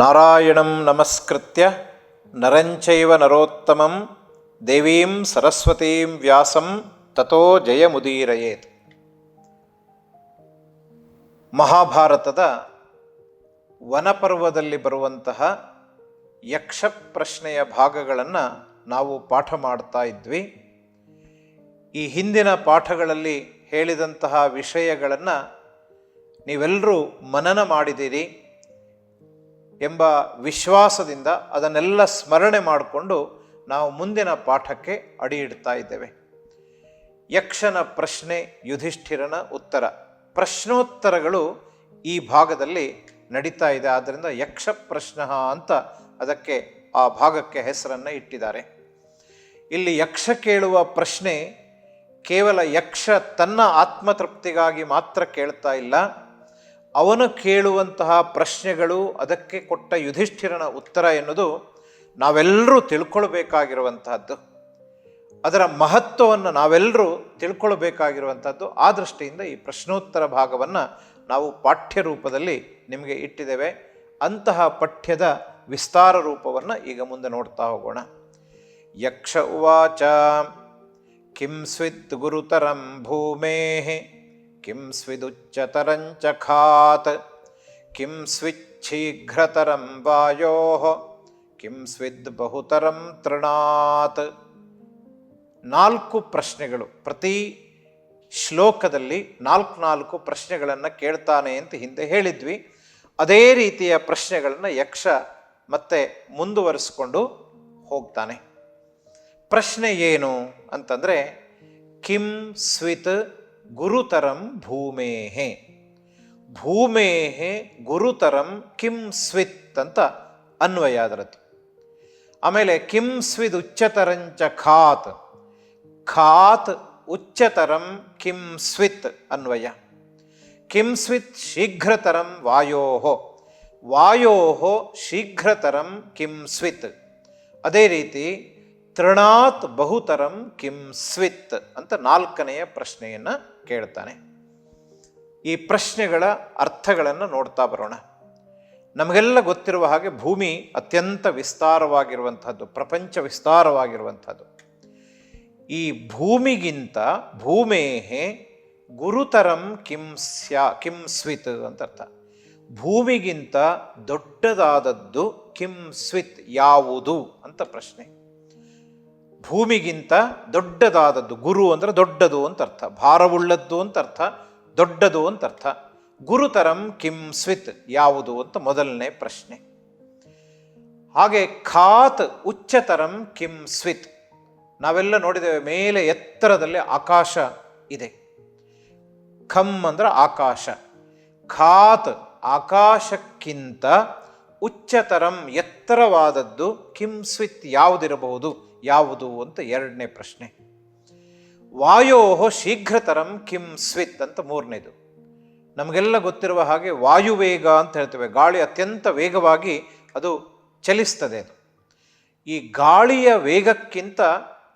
ನಾರಾಯಣಂ ನಮಸ್ಕೃತ್ಯ ನರಂಚೈವ ನರೋತ್ತಮಂ ದೇವೀಂ ಸರಸ್ವತೀಂ ವ್ಯಾಸಂ ತತೋ ಜಯಮುದೀರಯೇತ್. ಮಹಾಭಾರತದ ವನಪರ್ವದಲ್ಲಿ ಬರುವಂತಹ ಯಕ್ಷ ಪ್ರಶ್ನೆಯ ಭಾಗಗಳನ್ನು ನಾವು ಪಾಠ ಮಾಡ್ತಾ ಇದ್ವಿ. ಈ ಹಿಂದಿನ ಪಾಠಗಳಲ್ಲಿ ಹೇಳಿದಂತಹ ವಿಷಯಗಳನ್ನು ನೀವೆಲ್ಲರೂ ಮನನ ಮಾಡಿದ್ದೀರಿ ಎಂಬ ವಿಶ್ವಾಸದಿಂದ ಅದನ್ನೆಲ್ಲ ಸ್ಮರಣೆ ಮಾಡಿಕೊಂಡು ನಾವು ಮುಂದಿನ ಪಾಠಕ್ಕೆ ಅಡಿ ಇಡ್ತಾ ಇದ್ದೇವೆ. ಯಕ್ಷನ ಪ್ರಶ್ನೆ, ಯುಧಿಷ್ಠಿರನ ಉತ್ತರ, ಪ್ರಶ್ನೋತ್ತರಗಳು ಈ ಭಾಗದಲ್ಲಿ ನಡೀತಾ ಇದೆ. ಆದ್ದರಿಂದ ಯಕ್ಷ ಪ್ರಶ್ನ ಅಂತ ಅದಕ್ಕೆ ಆ ಭಾಗಕ್ಕೆ ಹೆಸರನ್ನು ಇಟ್ಟಿದ್ದಾರೆ. ಇಲ್ಲಿ ಯಕ್ಷ ಕೇಳುವ ಪ್ರಶ್ನೆ ಕೇವಲ ಯಕ್ಷ ತನ್ನ ಆತ್ಮತೃಪ್ತಿಗಾಗಿ ಮಾತ್ರ ಕೇಳ್ತಾ ಇಲ್ಲ. ಅವನು ಕೇಳುವಂತಹ ಪ್ರಶ್ನೆಗಳು, ಅದಕ್ಕೆ ಕೊಟ್ಟ ಯುಧಿಷ್ಠಿರನ ಉತ್ತರ ಎನ್ನುವುದು ನಾವೆಲ್ಲರೂ ತಿಳ್ಕೊಳ್ಬೇಕಾಗಿರುವಂತಹದ್ದು. ಅದರ ಮಹತ್ವವನ್ನು ನಾವೆಲ್ಲರೂ ತಿಳ್ಕೊಳ್ಬೇಕಾಗಿರುವಂಥದ್ದು. ಆ ದೃಷ್ಟಿಯಿಂದ ಈ ಪ್ರಶ್ನೋತ್ತರ ಭಾಗವನ್ನು ನಾವು ಪಾಠ್ಯ ರೂಪದಲ್ಲಿ ನಿಮಗೆ ಇಟ್ಟಿದ್ದೇವೆ. ಅಂತಹ ಪಠ್ಯದ ವಿಸ್ತಾರ ರೂಪವನ್ನು ಈಗ ಮುಂದೆ ನೋಡ್ತಾ ಹೋಗೋಣ. ಯಕ್ಷ ಉವಾಚ ಕಿಂ ಸ್ವಿತ್ ಗುರುತರಂ ಭೂಮೇಃ ಕಿಂ ಸ್ವಿದುಚ್ಚತರಂಚಖಾತ್ ಕಿಂ ಸ್ವಿಚ್ಛೀಘ್ರತರಂ ವಾಯೋಃ ಕಿಂ ಸ್ವಿದ್ ಬಹುತರಂ ತೃಣಾತ್. 4 ಪ್ರಶ್ನೆಗಳು. ಪ್ರತಿ ಶ್ಲೋಕದಲ್ಲಿ 4 ಪ್ರಶ್ನೆಗಳನ್ನು ಕೇಳ್ತಾನೆ ಅಂತ ಹಿಂದೆ ಹೇಳಿದ್ವಿ. ಅದೇ ರೀತಿಯ ಪ್ರಶ್ನೆಗಳನ್ನು ಯಕ್ಷ ಮತ್ತೆ ಮುಂದುವರಿಸಿಕೊಂಡು ಹೋಗ್ತಾನೆ. ಪ್ರಶ್ನೆ ಏನು ಅಂತಂದರೆ, ಕಿಂ ಸ್ವಿತ್ ಗುರುತರಂ ಭೂಮೇಃ, ಭೂಮೇಃ ಗುರುತರಂ ಕಿಂ ಸ್ವಿತ್ ಅಂತ ಅನ್ವಯ ಅದರದ್ದು. ಆಮೇಲೆ ಕಿಂ ಸ್ವಿದ್ ಉಚ್ಚತರಂಚ ಖಾತ್, ಖಾತ್ ಉಚ್ಚತರಂ ಕಿಂ ಸ್ವಿತ್ ಅನ್ವಯ. ಕಿಂ ಸ್ವಿತ್ ಶೀಘ್ರತರಂ ವಾಯೋಃ, ವಾಯೋಃ ಶೀಘ್ರತರಂ ಕಿಂ ಸ್ವಿತ್. ಅದೇ ರೀತಿ ತೃಣಾತ್ ಬಹುತರಂ ಕಿಂ ಸ್ವಿತ್ ಅಂತ 4ನೆಯ ಪ್ರಶ್ನೆಯನ್ನು ಕೇಳ್ತಾನೆ. ಈ ಪ್ರಶ್ನೆಗಳ ಅರ್ಥಗಳನ್ನು ನೋಡ್ತಾ ಬರೋಣ. ನಮಗೆಲ್ಲ ಗೊತ್ತಿರುವ ಹಾಗೆ ಭೂಮಿ ಅತ್ಯಂತ ವಿಸ್ತಾರವಾಗಿರುವಂಥದ್ದು, ಪ್ರಪಂಚ ವಿಸ್ತಾರವಾಗಿರುವಂಥದ್ದು. ಈ ಭೂಮಿಗಿಂತ ಭೂಮೇಃ ಗುರುತರಂ ಕಿಂ ಸ್ವಿತ್ ಅಂತ ಅರ್ಥ. ಭೂಮಿಗಿಂತ ದೊಡ್ಡದಾದದ್ದು ಕಿಂ ಸ್ವಿತ್ ಯಾವುದು ಅಂತ ಪ್ರಶ್ನೆ. ಭೂಮಿಗಿಂತ ದೊಡ್ಡದಾದದ್ದು, ಗುರು ಅಂದರೆ ದೊಡ್ಡದು ಅಂತ ಅರ್ಥ, ಭಾರವುಳ್ಳದ್ದು ಅಂತ ಅರ್ಥ, ದೊಡ್ಡದು ಅಂತ ಅರ್ಥ. ಗುರುತರಂ ಕಿಂ ಸ್ವಿತ್ ಯಾವುದು ಅಂತ ಮೊದಲನೇ ಪ್ರಶ್ನೆ. ಹಾಗೆ ಖಾತ್ ಉಚ್ಚತರಂ ಕಿಂ ಸ್ವಿತ್. ನಾವೆಲ್ಲ ನೋಡಿದ್ದೇವೆ, ಮೇಲೆ ಎತ್ತರದಲ್ಲಿ ಆಕಾಶ ಇದೆ. ಖಂ ಅಂದ್ರೆ ಆಕಾಶ. ಖಾತ್ ಆಕಾಶಕ್ಕಿಂತ ಉಚ್ಚತರಂ ಎತ್ತರವಾದದ್ದು ಕಿಂ ಸ್ವಿತ್ ಯಾವುದಿರಬಹುದು, ಯಾವುದು ಅಂತ 2ನೇ ಪ್ರಶ್ನೆ. ವಾಯೋಃ ಶೀಘ್ರತರಂ ಕಿಂ ಸ್ವಿತ್ ಅಂತ 3ನೇದು. ನಮಗೆಲ್ಲ ಗೊತ್ತಿರುವ ಹಾಗೆ ವಾಯುವೇಗ ಅಂತ ಹೇಳ್ತೇವೆ. ಗಾಳಿ ಅತ್ಯಂತ ವೇಗವಾಗಿ ಅದು ಚಲಿಸ್ತದೆ. ಅದು ಈ ಗಾಳಿಯ ವೇಗಕ್ಕಿಂತ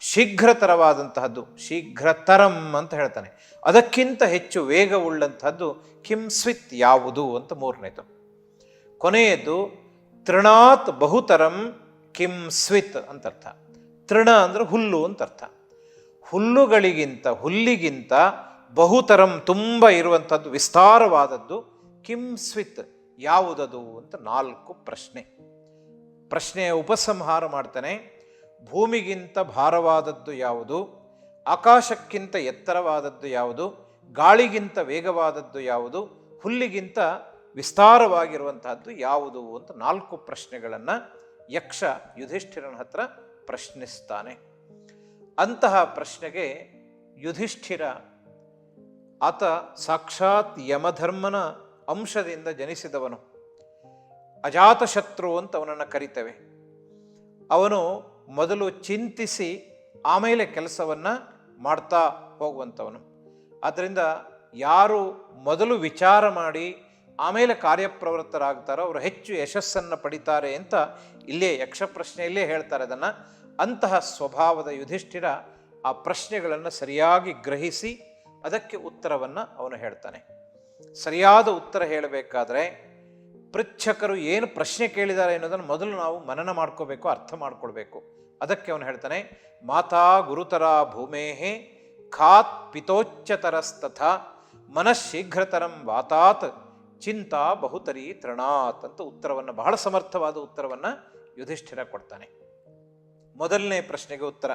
ಶೀಘ್ರತರವಾದಂತಹದ್ದು, ಶೀಘ್ರತರಂ ಅಂತ ಹೇಳ್ತಾನೆ, ಅದಕ್ಕಿಂತ ಹೆಚ್ಚು ವೇಗವುಳ್ಳಂತಹದ್ದು ಕಿಂ ಸ್ವಿತ್ ಯಾವುದು ಅಂತ 3ನೇದು. ಕೊನೆಯದು ತೃಣಾತ್ ಬಹುತರಂ ಕಿಂ ಸ್ವಿತ್ ಅಂತ ಅರ್ಥ. ತೃಣ ಅಂದರೆ ಹುಲ್ಲು ಅಂತ ಅರ್ಥ. ಹುಲ್ಲಿಗಿಂತ ಬಹುತರಂ ತುಂಬ ಇರುವಂಥದ್ದು, ವಿಸ್ತಾರವಾದದ್ದು ಕಿಂ ಸ್ವಿತ್ ಯಾವುದದು ಅಂತ 4 ಪ್ರಶ್ನೆ. ಪ್ರಶ್ನೆಯ ಉಪಸಂಹಾರ ಮಾಡ್ತಾನೆ. ಭೂಮಿಗಿಂತ ಭಾರವಾದದ್ದು ಯಾವುದು, ಆಕಾಶಕ್ಕಿಂತ ಎತ್ತರವಾದದ್ದು ಯಾವುದು, ಗಾಳಿಗಿಂತ ವೇಗವಾದದ್ದು ಯಾವುದು, ಹುಲ್ಲಿಗಿಂತ ವಿಸ್ತಾರವಾಗಿರುವಂತಹದ್ದು ಯಾವುದು ಅಂತ 4 ಪ್ರಶ್ನೆಗಳನ್ನು ಯಕ್ಷ ಯುಧಿಷ್ಠಿರನ ಹತ್ರ ಪ್ರಶ್ನಿಸ್ತಾನೆ. ಅಂತಹ ಪ್ರಶ್ನೆಗೆ ಯುಧಿಷ್ಠಿರ, ಆತ ಸಾಕ್ಷಾತ್ ಯಮಧರ್ಮನ ಅಂಶದಿಂದ ಜನಿಸಿದವನು, ಅಜಾತಶತ್ರು ಅಂತ ಅವನನ್ನು ಕರಿತೇವೆ. ಅವನು ಮೊದಲು ಚಿಂತಿಸಿ ಆಮೇಲೆ ಕೆಲಸವನ್ನು ಮಾಡ್ತಾ ಹೋಗುವಂಥವನು. ಆದ್ದರಿಂದ ಯಾರು ಮೊದಲು ವಿಚಾರ ಮಾಡಿ ಆಮೇಲೆ ಕಾರ್ಯಪ್ರವೃತ್ತರಾಗ್ತಾರೋ ಅವರು ಹೆಚ್ಚು ಯಶಸ್ಸನ್ನು ಪಡಿತಾರೆ ಅಂತ ಇಲ್ಲೇ ಯಕ್ಷ ಪ್ರಶ್ನೆಯಲ್ಲೇ ಹೇಳ್ತಾರೆ ಅದನ್ನು. ಅಂತಹ ಸ್ವಭಾವದ ಯುಧಿಷ್ಠಿರ ಆ ಪ್ರಶ್ನೆಗಳನ್ನು ಸರಿಯಾಗಿ ಗ್ರಹಿಸಿ ಅದಕ್ಕೆ ಉತ್ತರವನ್ನು ಅವನು ಹೇಳ್ತಾನೆ. ಸರಿಯಾದ ಉತ್ತರ ಹೇಳಬೇಕಾದ್ರೆ ಪೃಚ್ಛಕರು ಏನು ಪ್ರಶ್ನೆ ಕೇಳಿದ್ದಾರೆ ಅನ್ನೋದನ್ನು ಮೊದಲು ನಾವು ಮನನ ಮಾಡ್ಕೋಬೇಕು, ಅರ್ಥ ಮಾಡ್ಕೊಳ್ಬೇಕು. ಅದಕ್ಕೆ ಅವನು ಹೇಳ್ತಾನೆ, ಮಾತಾ ಗುರುತರ ಭೂಮೇಹೇ ಖಾತ್ ಪಿತೋಚ್ಚತರಸ್ತಥ ಮನಃಶೀಘ್ರತರಂ ವಾತಾತ್ ಚಿಂತಾ ಬಹುತರಿ ತೃಣಾತ್ ಅಂತ ಉತ್ತರವನ್ನು, ಬಹಳ ಸಮರ್ಥವಾದ ಉತ್ತರವನ್ನು ಯುಧಿಷ್ಠಿರ ಕೊಡ್ತಾನೆ. ಮೊದಲನೇ ಪ್ರಶ್ನೆಗೆ ಉತ್ತರ,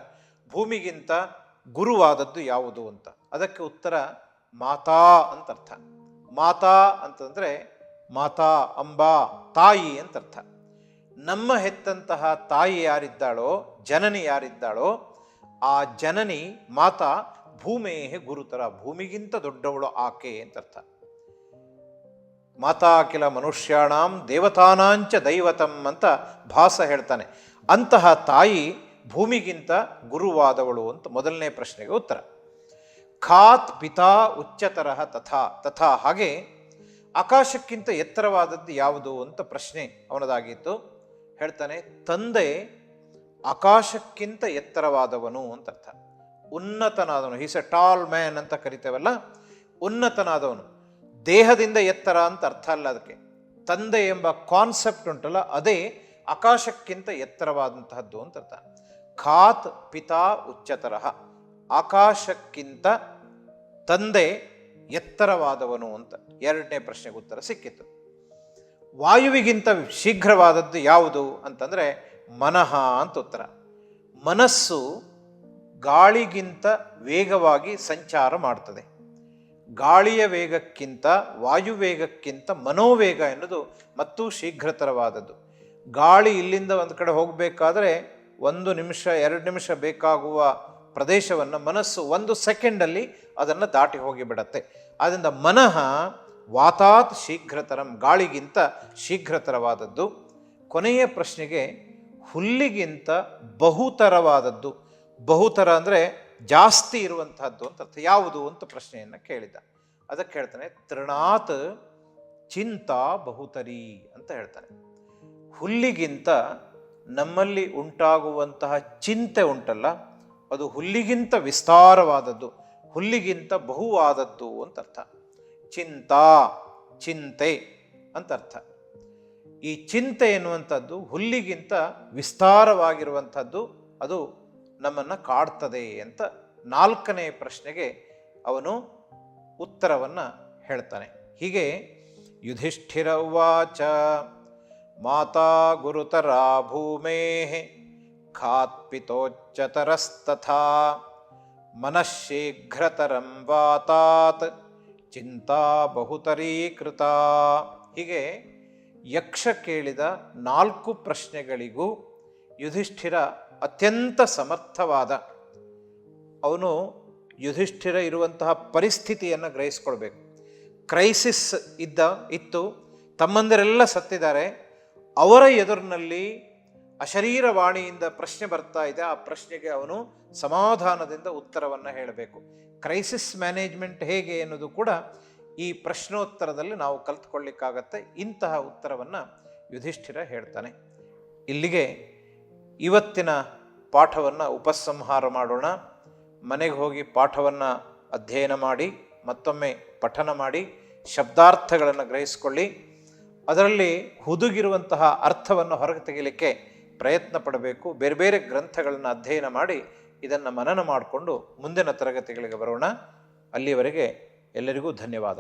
ಭೂಮಿಗಿಂತ ಗುರುವಾದದ್ದು ಯಾವುದು ಅಂತ. ಅದಕ್ಕೆ ಉತ್ತರ ಮಾತಾ ಅಂತ ಅರ್ಥ. ಮಾತಾ ಅಂತಂದರೆ ಮಾತಾ ಅಂಬಾ, ತಾಯಿ ಅಂತ ಅರ್ಥ. ನಮ್ಮ ಹೆತ್ತಂತಹ ತಾಯಿ ಯಾರಿದ್ದಾಳೋ, ಜನನಿ ಯಾರಿದ್ದಾಳೋ, ಆ ಜನನಿ ಮಾತಾ ಭೂಮೇಹೆ ಗುರುತರ, ಭೂಮಿಗಿಂತ ದೊಡ್ಡವಳು ಆಕೆ ಅಂತ ಅರ್ಥ. ಮಾತಾ ಅಖಿಲ ಮನುಷ್ಯಾಣಾಂ ದೇವತಾನಾಂಚ ದೈವತಂ ಅಂತ ಭಾಸ ಹೇಳ್ತಾನೆ. ಅಂತಹ ತಾಯಿ ಭೂಮಿಗಿಂತ ಗುರುವಾದವಳು ಅಂತ ಮೊದಲನೇ ಪ್ರಶ್ನೆಗೆ ಉತ್ತರ. ಖಾತ್ ಪಿತಾ ಉಚ್ಚತರಃ ತಥಾ, ತಥಾ ಹಾಗೆ ಆಕಾಶಕ್ಕಿಂತ ಎತ್ತರವಾದದ್ದು ಯಾವುದು ಅಂತ ಪ್ರಶ್ನೆ ಅವನದಾಗಿತ್ತು. ಹೇಳ್ತಾನೆ, ತಂದೆ ಆಕಾಶಕ್ಕಿಂತ ಎತ್ತರವಾದವನು ಅಂತ ಅರ್ಥ. ಉನ್ನತನಾದವನು, ಹೀಸ್ ಎ ಟಾಲ್ ಮ್ಯಾನ್ ಅಂತ ಕರಿತೇವಲ್ಲ, ಉನ್ನತನಾದವನು. ದೇಹದಿಂದ ಎತ್ತರ ಅಂತ ಅರ್ಥ ಅಲ್ಲ ಅದಕ್ಕೆ. ತಂದೆ ಎಂಬ ಕಾನ್ಸೆಪ್ಟ್ ಉಂಟಲ್ಲ, ಅದೇ ಆಕಾಶಕ್ಕಿಂತ ಎತ್ತರವಾದಂತಹದ್ದು ಅಂತ ಅರ್ಥ. ಖಾತ್ ಪಿತಾ ಉಚ್ಚತರಃ, ಆಕಾಶಕ್ಕಿಂತ ತಂದೆ ಎತ್ತರವಾದವನು ಅಂತ. ಎರಡನೇ ಪ್ರಶ್ನೆಗೆ ಉತ್ತರ ಸಿಕ್ಕಿತು. ವಾಯುವಿಗಿಂತ ಶೀಘ್ರವಾದದ್ದು ಯಾವುದು ಅಂತಂದರೆ ಮನಃ ಅಂತ ಉತ್ತರ. ಮನಸ್ಸು ಗಾಳಿಗಿಂತ ವೇಗವಾಗಿ ಸಂಚಾರ ಮಾಡ್ತದೆ. ಗಾಳಿಯ ವೇಗಕ್ಕಿಂತ ವಾಯುವೇಗಕ್ಕಿಂತ ಮನೋವೇಗ ಎನ್ನುವುದು ಮತ್ತೂ ಶೀಘ್ರತರವಾದದ್ದು. ಗಾಳಿ ಇಲ್ಲಿಂದ ಒಂದು ಕಡೆ ಹೋಗಬೇಕಾದ್ರೆ 1 ನಿಮಿಷ 2 ನಿಮಿಷ ಬೇಕಾಗುವ ಪ್ರದೇಶವನ್ನು ಮನಸ್ಸು 1 ಸೆಕೆಂಡಲ್ಲಿ ಅದನ್ನು ದಾಟಿ ಹೋಗಿಬಿಡತ್ತೆ. ಆದ್ದರಿಂದ ಮನಃ ವಾತಾತ್ ಶೀಘ್ರತರಂ, ಗಾಳಿಗಿಂತ ಶೀಘ್ರತರವಾದದ್ದು. ಕೊನೆಯ ಪ್ರಶ್ನೆಗೆ ಹುಲ್ಲಿಗಿಂತ ಬಹುತರವಾದದ್ದು, ಬಹುತರ ಅಂದರೆ ಜಾಸ್ತಿ ಇರುವಂತಹದ್ದು ಅಂತ ಅರ್ಥ, ಯಾವುದು ಅಂತ ಪ್ರಶ್ನೆಯನ್ನು ಕೇಳಿದ. ಅದಕ್ಕೆ ಹೇಳ್ತಾನೆ, ತೃಣಾತ್ ಚಿಂತಾ ಬಹುತರಿ ಅಂತ ಹೇಳ್ತಾನೆ. ಹುಲ್ಲಿಗಿಂತ ನಮ್ಮಲ್ಲಿ ಉಂಟಾಗುವಂತಹ ಚಿಂತೆ ಉಂಟಲ್ಲ, ಅದು ಹುಲ್ಲಿಗಿಂತ ವಿಸ್ತಾರವಾದದ್ದು, ಹುಲ್ಲಿಗಿಂತ ಬಹುವಾದದ್ದು ಅಂತ ಅರ್ಥ. ಚಿಂತಾ, ಚಿಂತೆ ಅಂತ ಅರ್ಥ. ಈ ಚಿಂತೆ ಎನ್ನುವಂಥದ್ದು ಹುಲ್ಲಿಗಿಂತ ವಿಸ್ತಾರವಾಗಿರುವಂಥದ್ದು, ಅದು ನಮ್ಮನ್ನು ಕಾಡ್ತದೆ ಅಂತ 4ನೇ ಪ್ರಶ್ನೆಗೆ ಅವನು ಉತ್ತರವನ್ನು ಹೇಳ್ತಾನೆ. ಹೀಗೆ ಯುಧಿಷ್ಠಿರ ಉವಾಚ ಮಾತಾ ಗುರುತರ ಭೂಮೇಃ ಖಾತ್ಪಿತೋಚ್ಚತರಸ್ತಥಾ ಮನಃಶೀಘ್ರತರಂ ವಾತಾತ್ ಚಿಂತಾ ಬಹುತರೀಕೃತ. ಹೀಗೆ ಯಕ್ಷ ಕೇಳಿದ 4 ಪ್ರಶ್ನೆಗಳಿಗೂ ಯುಧಿಷ್ಠಿರ ಅತ್ಯಂತ ಸಮರ್ಥವಾದ, ಅವನು ಯುಧಿಷ್ಠಿರ ಇರುವಂತಹ ಪರಿಸ್ಥಿತಿಯನ್ನು ಗ್ರಹಿಸ್ಕೊಳ್ಬೇಕು. ಕ್ರೈಸಿಸ್ ಇತ್ತು, ತಮ್ಮಂದಿರೆಲ್ಲ ಸತ್ತಿದ್ದಾರೆ, ಅವರ ಎದುರಿನಲ್ಲಿ ಅಶರೀರವಾಣಿಯಿಂದ ಪ್ರಶ್ನೆ ಬರ್ತಾ ಇದೆ. ಆ ಪ್ರಶ್ನೆಗೆ ಅವನು ಸಮಾಧಾನದಿಂದ ಉತ್ತರವನ್ನು ಹೇಳಬೇಕು. ಕ್ರೈಸಿಸ್ ಮ್ಯಾನೇಜ್ಮೆಂಟ್ ಹೇಗೆ ಎನ್ನುವುದು ಕೂಡ ಈ ಪ್ರಶ್ನೋತ್ತರದಲ್ಲಿ ನಾವು ಕಲ್ತ್ಕೊಳ್ಳಿಕ್ಕಾಗತ್ತೆ. ಇಂತಹ ಉತ್ತರವನ್ನು ಯುಧಿಷ್ಠಿರ ಹೇಳ್ತಾನೆ. ಇಲ್ಲಿಗೆ ಇವತ್ತಿನ ಪಾಠವನ್ನು ಉಪಸಂಹಾರ ಮಾಡೋಣ. ಮನೆಗೆ ಹೋಗಿ ಪಾಠವನ್ನು ಅಧ್ಯಯನ ಮಾಡಿ, ಮತ್ತೊಮ್ಮೆ ಪಠನ ಮಾಡಿ, ಶಬ್ದಾರ್ಥಗಳನ್ನು ಗ್ರಹಿಸಿಕೊಳ್ಳಿ. ಅದರಲ್ಲಿ ಹುದುಗಿರುವಂತಹ ಅರ್ಥವನ್ನು ಹೊರಗೆ ತೆಗೆಯಲಿಕ್ಕೆ ಪ್ರಯತ್ನ ಪಡಬೇಕು. ಬೇರೆ ಬೇರೆ ಗ್ರಂಥಗಳನ್ನು ಅಧ್ಯಯನ ಮಾಡಿ ಇದನ್ನು ಮನನ ಮಾಡಿಕೊಂಡು ಮುಂದಿನ ತರಗತಿಗಳಿಗೆ ಬರೋಣ. ಅಲ್ಲಿಯವರೆಗೆ ಎಲ್ಲರಿಗೂ ಧನ್ಯವಾದ.